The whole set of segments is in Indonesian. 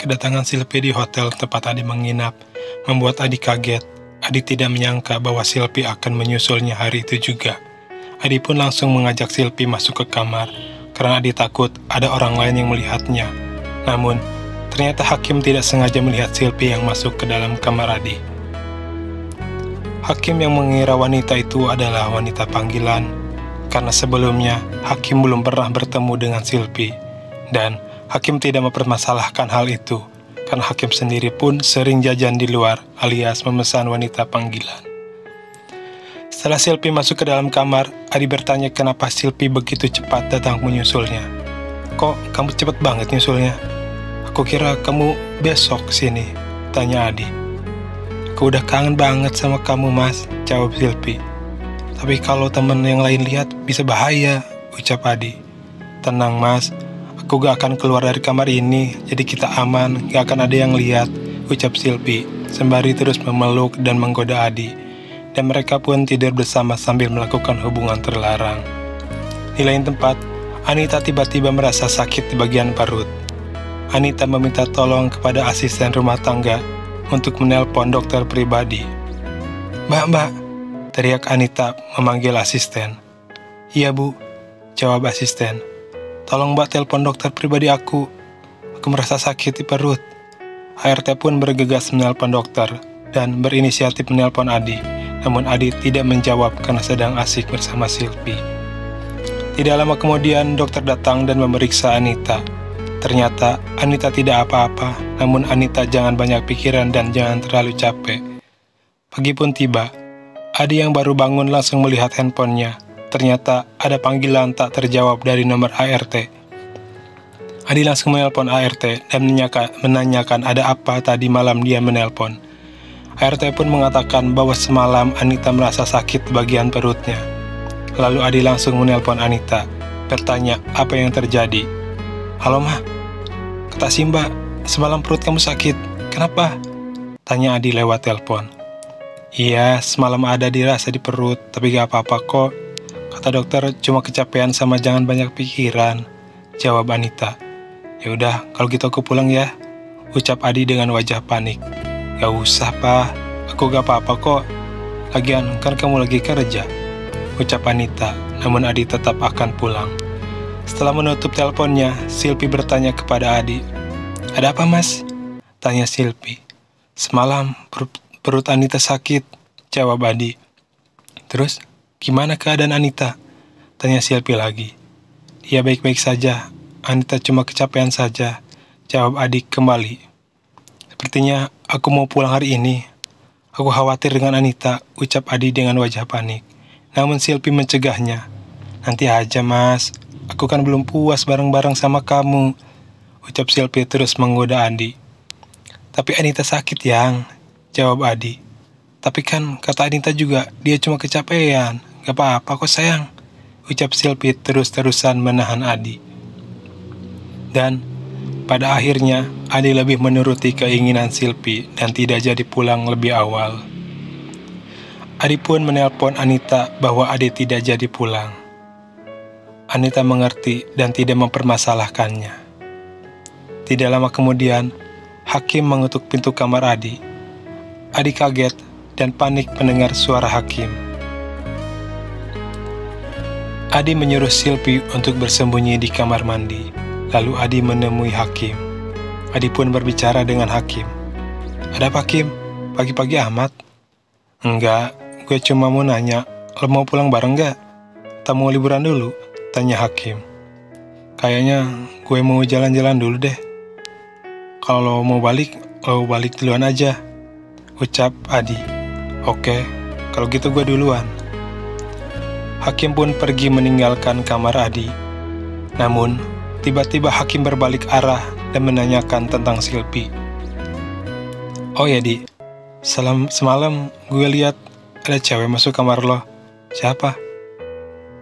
kedatangan Silpi di hotel tempat Adi menginap membuat Adi kaget. Adi tidak menyangka bahwa Silpi akan menyusulnya hari itu juga. Adi pun langsung mengajak Silpi masuk ke kamar, karena Adi takut ada orang lain yang melihatnya. Namun, ternyata Hakim tidak sengaja melihat Silpi yang masuk ke dalam kamar Adi. Hakim yang mengira wanita itu adalah wanita panggilan, karena sebelumnya Hakim belum pernah bertemu dengan Silpi. Dan Hakim tidak mempermasalahkan hal itu, karena Hakim sendiri pun sering jajan di luar alias memesan wanita panggilan. Setelah Silpi masuk ke dalam kamar, Adi bertanya kenapa Silpi begitu cepat datang menyusulnya. "Kok kamu cepat banget nyusulnya? Aku kira kamu besok kesini," tanya Adi. "Aku udah kangen banget sama kamu, Mas," jawab Silpi. "Tapi kalau temen yang lain lihat bisa bahaya," ucap Adi. "Tenang, Mas. Aku gak akan keluar dari kamar ini, jadi kita aman, gak akan ada yang lihat," ucap Silpi, sembari terus memeluk dan menggoda Adi. Dan mereka pun tidur bersama sambil melakukan hubungan terlarang. Di lain tempat, Anita tiba-tiba merasa sakit di bagian perut. Anita meminta tolong kepada asisten rumah tangga untuk menelpon dokter pribadi. Mbak, teriak Anita memanggil asisten. "Iya, Bu," jawab asisten. "Tolong Mbak telepon dokter pribadi aku. Aku merasa sakit di perut." ART pun bergegas menelpon dokter dan berinisiatif menelpon Adi. Namun Adi tidak menjawab karena sedang asik bersama Silpi. Tidak lama kemudian dokter datang dan memeriksa Anita. Ternyata Anita tidak apa-apa, namun Anita jangan banyak pikiran dan jangan terlalu capek. Pagi pun tiba. Adi yang baru bangun langsung melihat handphonenya. Ternyata ada panggilan tak terjawab dari nomor ART. Adi langsung menelpon ART dan menanyakan ada apa tadi malam dia menelpon. ART pun mengatakan bahwa semalam Anita merasa sakit di bagian perutnya. Lalu Adi langsung menelpon Anita, bertanya apa yang terjadi. "Halo Mah, kata si Mbak, semalam perut kamu sakit, kenapa?" tanya Adi lewat telepon. "Iya, semalam ada dirasa di perut, tapi gak apa-apa kok. Kata dokter cuma kecapean sama jangan banyak pikiran," jawab Anita. "Ya udah, kalau gitu aku pulang ya," ucap Adi dengan wajah panik. "Gak usah, Pak. Aku gak apa-apa kok. Lagian kan kamu lagi kerja," ucap Anita, namun Adi tetap akan pulang. Setelah menutup teleponnya, Silpi bertanya kepada Adi. "Ada apa, Mas?" tanya Silpi. "Semalam perut Anita sakit," jawab Adi. "Terus, gimana keadaan Anita?" tanya Silpi lagi. "Dia baik-baik saja. Anita cuma kecapean saja," jawab Adi kembali. "Sepertinya aku mau pulang hari ini. Aku khawatir dengan Anita," ucap Adi dengan wajah panik. Namun Silpi mencegahnya. "Nanti aja, Mas. Aku kan belum puas bareng-bareng sama kamu," ucap Silpi terus menggoda Adi. "Tapi Anita sakit, Yang," jawab Adi. "Tapi kan kata Anita juga dia cuma kecapean. Gak apa-apa kok sayang," ucap Silpi terus-terusan menahan Adi. Dan pada akhirnya Adi lebih menuruti keinginan Silpi dan tidak jadi pulang lebih awal. Adi pun menelpon Anita bahwa Adi tidak jadi pulang. Anita mengerti dan tidak mempermasalahkannya. Tidak lama kemudian, Hakim mengetuk pintu kamar Adi. Adi kaget dan panik mendengar suara Hakim. Adi menyuruh Silpi untuk bersembunyi di kamar mandi. Lalu Adi menemui Hakim. Adi pun berbicara dengan Hakim. "Ada apa, Hakim? Pagi-pagi amat." "Enggak, gue cuma mau nanya, lo mau pulang bareng gak? Tak mau liburan dulu?" tanya Hakim. "Kayaknya gue mau jalan-jalan dulu deh. Kalau lo mau balik, lo balik duluan aja," ucap Adi. "Oke, kalau gitu gue duluan." Hakim pun pergi meninggalkan kamar Adi. Namun, tiba-tiba Hakim berbalik arah dan menanyakan tentang Silpi. "Oh ya, Di, semalam gue lihat ada cewek masuk kamar lo. Siapa?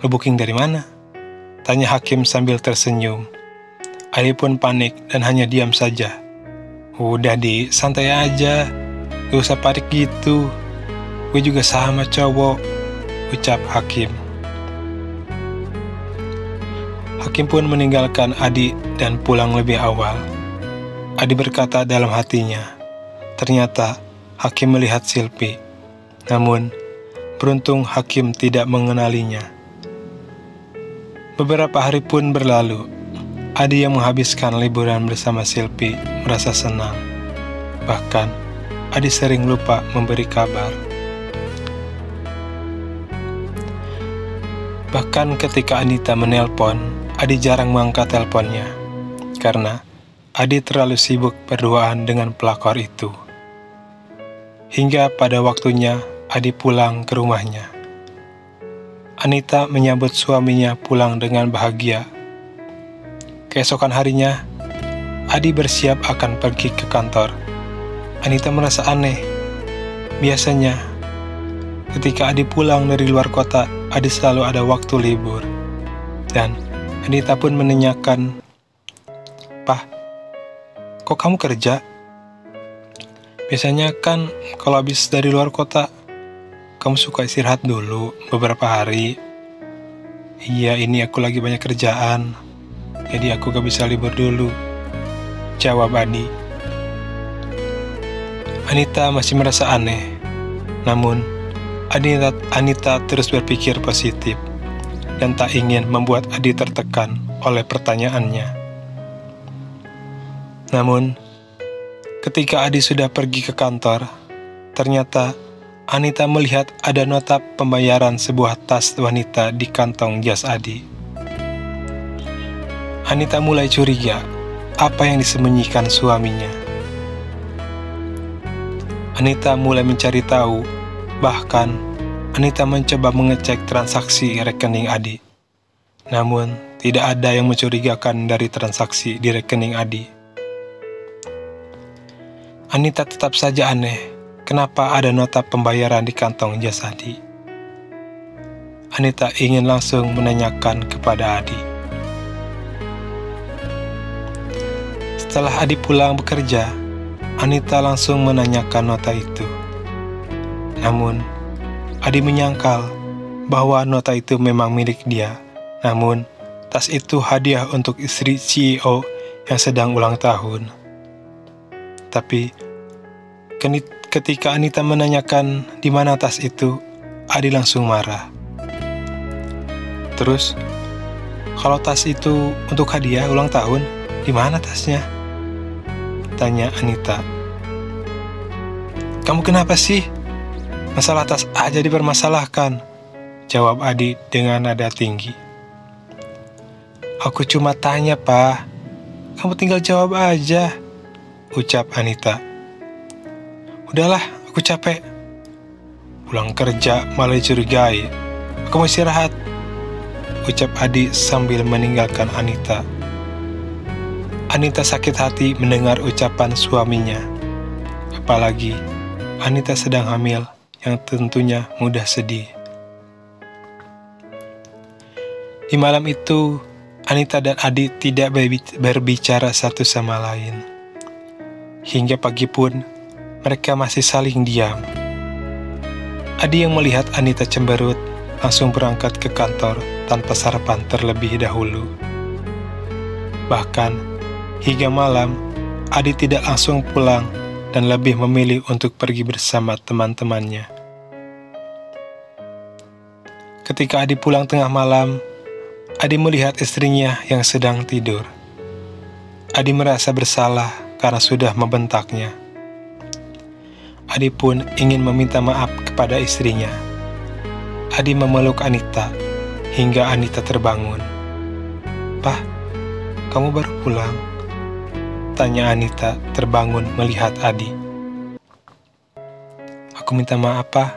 Lo booking dari mana?" tanya Hakim sambil tersenyum. Adi pun panik dan hanya diam saja. "Udah Di, santai aja. Gak usah panik gitu. Gue juga sama cowok," ucap Hakim. Hakim pun meninggalkan Adi dan pulang lebih awal. Adi berkata dalam hatinya. Ternyata Hakim melihat Silpi. Namun, beruntung Hakim tidak mengenalinya. Beberapa hari pun berlalu. Adi yang menghabiskan liburan bersama Silpi merasa senang. Bahkan, Adi sering lupa memberi kabar. Bahkan ketika Anita menelpon, Adi jarang mengangkat teleponnya. Karena Adi terlalu sibuk berduaan dengan pelakor itu. Hingga pada waktunya Adi pulang ke rumahnya. Anita menyambut suaminya pulang dengan bahagia. Keesokan harinya, Adi bersiap akan pergi ke kantor. Anita merasa aneh. Biasanya, ketika Adi pulang dari luar kota, Adi selalu ada waktu libur. Dan Anita pun menanyakan, "Pah, kok kamu kerja? Biasanya kan kalau habis dari luar kota, kamu suka istirahat dulu beberapa hari." "Iya, ini aku lagi banyak kerjaan, jadi aku gak bisa libur dulu," jawab Adi. Anita masih merasa aneh. Namun, Anita terus berpikir positif dan tak ingin membuat Adi tertekan oleh pertanyaannya. Namun, ketika Adi sudah pergi ke kantor, ternyata Anita melihat ada nota pembayaran sebuah tas wanita di kantong jas Adi. Anita mulai curiga apa yang disembunyikan suaminya. Anita mulai mencari tahu, bahkan Anita mencoba mengecek transaksi rekening Adi. Namun, tidak ada yang mencurigakan dari transaksi di rekening Adi. Anita tetap saja aneh, kenapa ada nota pembayaran di kantong jas Adi. Anita ingin langsung menanyakan kepada Adi. Setelah Adi pulang bekerja, Anita langsung menanyakan nota itu. Namun, Adi menyangkal bahwa nota itu memang milik dia. Namun, tas itu hadiah untuk istri CEO yang sedang ulang tahun. Tapi, ketika Anita menanyakan di mana tas itu, Adi langsung marah. "Terus, kalau tas itu untuk hadiah ulang tahun, di mana tasnya?" tanya Anita. "Kamu kenapa sih? Masalah tas aja dipermasalahkan," jawab Adi dengan nada tinggi. "Aku cuma tanya, Pak. Kamu tinggal jawab aja," ucap Anita. "Udahlah, aku capek. Pulang kerja malah dicurigai. Aku mau istirahat," ucap Adi sambil meninggalkan Anita. Anita sakit hati mendengar ucapan suaminya. Apalagi Anita sedang hamil yang tentunya mudah sedih. Di malam itu, Anita dan Adi tidak berbicara satu sama lain. Hingga pagi pun, mereka masih saling diam. Adi yang melihat Anita cemberut, langsung berangkat ke kantor tanpa sarapan terlebih dahulu. Bahkan, hingga malam, Adi tidak langsung pulang dan lebih memilih untuk pergi bersama teman-temannya. Ketika Adi pulang tengah malam, Adi melihat istrinya yang sedang tidur. Adi merasa bersalah karena sudah membentaknya. Adi pun ingin meminta maaf kepada istrinya. Adi memeluk Anita hingga Anita terbangun. "Pah, kamu baru pulang?" tanya Anita terbangun melihat Adi. "Aku minta maaf, Pak.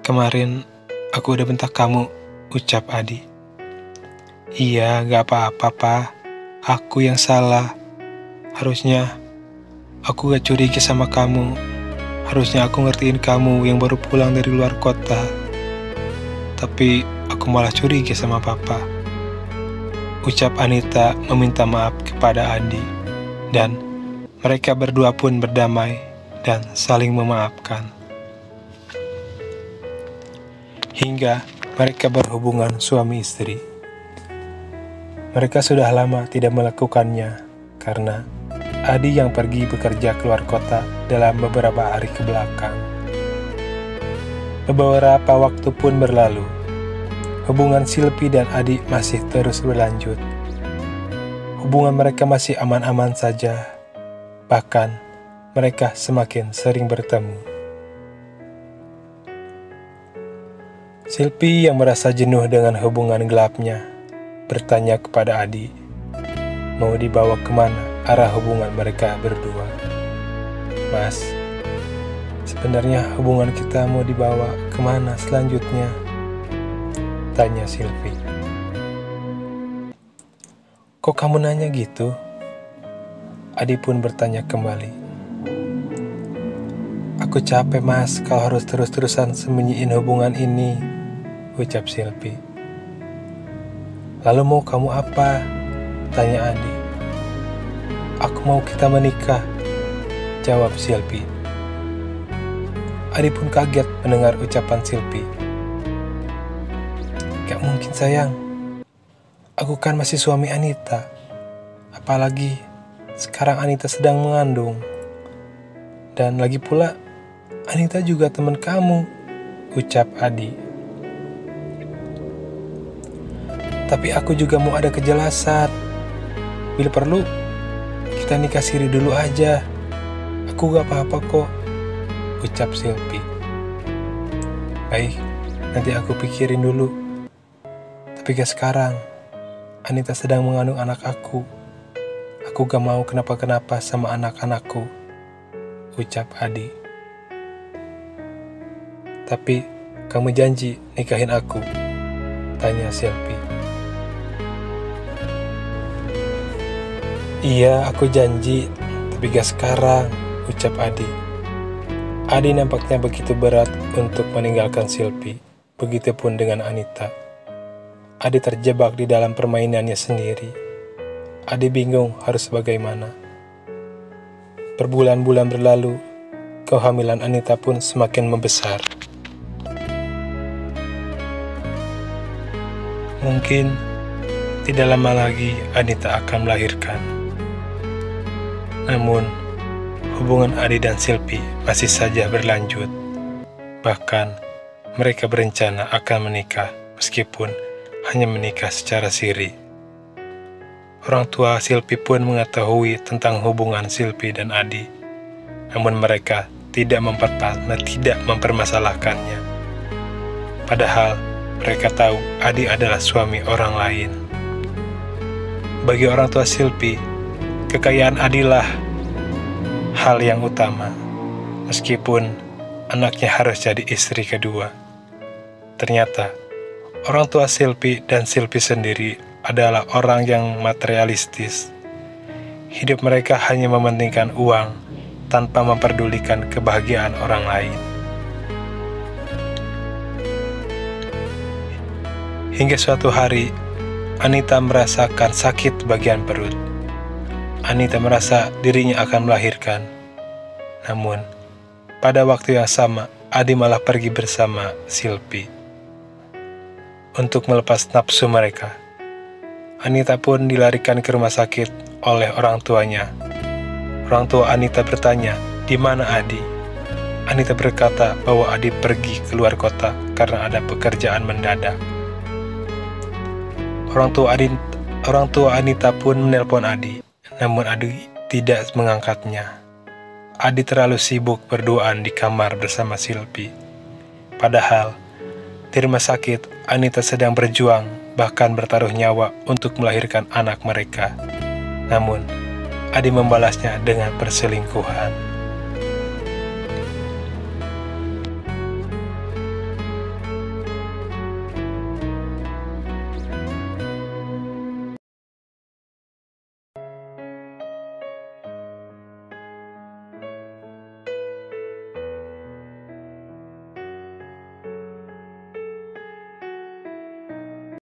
Kemarin aku udah bentak kamu," ucap Adi. "Iya, gak apa-apa, Pak. Aku yang salah. Harusnya aku gak curiga sama kamu. Harusnya aku ngertiin kamu yang baru pulang dari luar kota. Tapi aku malah curiga sama Papa," ucap Anita meminta maaf kepada Adi, dan mereka berdua pun berdamai dan saling memaafkan. Hingga mereka berhubungan suami istri. Mereka sudah lama tidak melakukannya karena Adi yang pergi bekerja keluar kota dalam beberapa hari ke belakang. Beberapa waktu pun berlalu. Hubungan Silpi dan Adi masih terus berlanjut. Hubungan mereka masih aman-aman saja. Bahkan, mereka semakin sering bertemu. Silpi yang merasa jenuh dengan hubungan gelapnya, bertanya kepada Adi, mau dibawa kemana arah hubungan mereka berdua. Mas, sebenarnya hubungan kita mau dibawa kemana selanjutnya? Tanya Silpi. Kok kamu nanya gitu? Adi pun bertanya kembali. Aku capek mas kalau harus terus-terusan sembunyiin hubungan ini, ucap Silpi. Lalu mau kamu apa? Tanya Adi. Aku mau kita menikah, jawab Silpi. Adi pun kaget mendengar ucapan Silpi. Gak mungkin sayang, aku kan masih suami Anita. Apalagi sekarang Anita sedang mengandung. Dan lagi pula, Anita juga teman kamu, ucap Adi. Tapi aku juga mau ada kejelasan. Bila perlu, kita nikah siri dulu aja. Aku gak apa-apa kok, ucap Silpi. Baik, nanti aku pikirin dulu. Tapi gak sekarang. Anita sedang mengandung anak aku. Aku gak mau kenapa-kenapa sama anak-anakku, ucap Adi. Tapi kamu janji nikahin aku? Tanya Silpi. Iya, aku janji, tapi gak sekarang, ucap Adi. Adi nampaknya begitu berat untuk meninggalkan Silpi, begitupun dengan Anita. Adi terjebak di dalam permainannya sendiri. Adi bingung harus bagaimana. Berbulan-bulan berlalu, kehamilan Anita pun semakin membesar. Mungkin tidak lama lagi Anita akan melahirkan. Namun, hubungan Adi dan Silpi masih saja berlanjut. Bahkan, mereka berencana akan menikah meskipun hanya menikah secara siri. Orang tua Silpi pun mengetahui tentang hubungan Silpi dan Adi. Namun mereka tidak mempermasalahkannya. Padahal, mereka tahu Adi adalah suami orang lain. Bagi orang tua Silpi, kekayaan Adi lah hal yang utama, meskipun anaknya harus jadi istri kedua. Ternyata, orang tua Silpi dan Silpi sendiri adalah orang yang materialistis. Hidup mereka hanya mementingkan uang tanpa memperdulikan kebahagiaan orang lain. Hingga suatu hari, Anita merasakan sakit bagian perut. Anita merasa dirinya akan melahirkan. Namun, pada waktu yang sama, Adi malah pergi bersama Silpi. Untuk melepas nafsu mereka, Anita pun dilarikan ke rumah sakit oleh orang tuanya. Orang tua Anita bertanya, di mana Adi? Anita berkata bahwa Adi pergi keluar kota karena ada pekerjaan mendadak. Orang tua Anita pun menelpon Adi, namun Adi tidak mengangkatnya. Adi terlalu sibuk berduaan di kamar bersama Silpi. Padahal, di rumah sakit, Anita sedang berjuang, bahkan bertaruh nyawa untuk melahirkan anak mereka. Namun, Adi membalasnya dengan perselingkuhan.